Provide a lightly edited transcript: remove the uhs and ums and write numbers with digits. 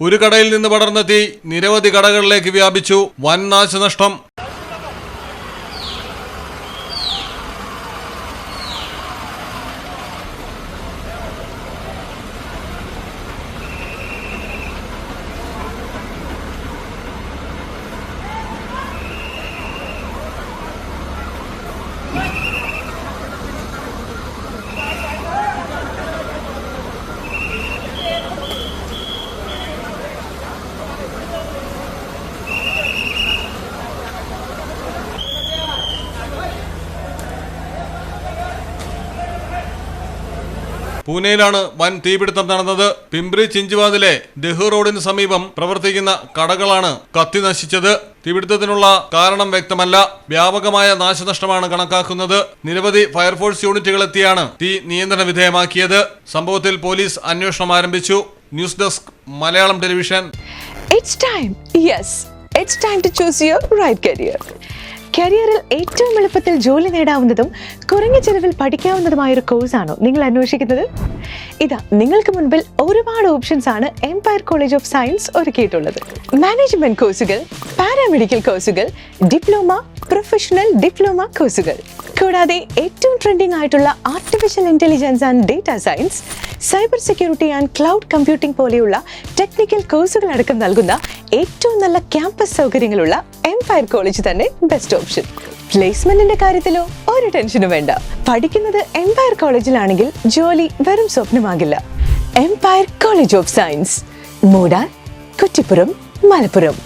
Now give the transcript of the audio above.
ഒരു കടയിൽ നിന്ന് പടർന്ന തീ നിരവധി കടകളിലേക്ക് വ്യാപിച്ചു. വൻ നാശനഷ്ടം. പൂനെയിലാണ് വൻ തീപിടുത്തം നടന്നത്. പിംപ്രി ചിഞ്ചുവാദിലെ ദഹു റോഡിന് സമീപം പ്രവർത്തിക്കുന്ന കടകളാണ് കത്തി നശിച്ചത്. തീപിടുത്തത്തിനുള്ള കാരണം വ്യക്തമല്ല. വ്യാപകമായ നാശനഷ്ടമാണ് കണക്കാക്കുന്നത്. നിരവധി ഫയർഫോഴ്സ് യൂണിറ്റുകൾ എത്തിയാണ് തീ നിയന്ത്രണ വിധേയമാക്കിയത്. സംഭവത്തിൽ പോലീസ് അന്വേഷണം ആരംഭിച്ചു. News desk Malayalam television. It's time to choose your right career. കരിയറിൽ ഏറ്റവും എളുപ്പത്തിൽ ജോലി നേടാവുന്നതും കുറഞ്ഞ ചെലവിൽ പഠിക്കാവുന്നതുമായൊരു കോഴ്സാണോ നിങ്ങൾ അന്വേഷിക്കുന്നത്? ഇതാ നിങ്ങൾക്ക് മുൻപിൽ ഒരുപാട് ഓപ്ഷൻസ് ആണ് എംപയർ കോളേജ് ഓഫ് സയൻസ് ഒരുക്കിയിട്ടുള്ളത്. മാനേജ്മെന്റ് കോഴ്സുകൾ, പാരാമെഡിക്കൽ കോഴ്സുകൾ, ഡിപ്ലോമ, പ്രൊഫഷണൽ ഡിപ്ലോമ കോഴ്സുകൾ, കൂടാതെ ഏറ്റവും ട്രെൻഡിംഗ് ആയിട്ടുള്ള artificial intelligence and data science, cyber security and cloud computing പോലെയുള്ള ടെക്നിക്കൽ കോഴ്സുകൾ അടക്കം നൽകുന്ന ഏറ്റവും നല്ല ക്യാമ്പസ് സൗകര്യങ്ങളുള്ള എംപയർ കോളേജ് തന്നെ ബെസ്റ്റ് ഓപ്ഷൻ. പ്ലേസ്മെന്റിന്റെ കാര്യത്തിലോ ഒരു ടെൻഷനും വേണ്ട. പഠിക്കുന്നത് എംപയർ കോളേജിലാണെങ്കിൽ ജോലി വെറും സ്വപ്നമാകില്ല. Empire College of Science, Moodal, Kuttippuram, Malappuram.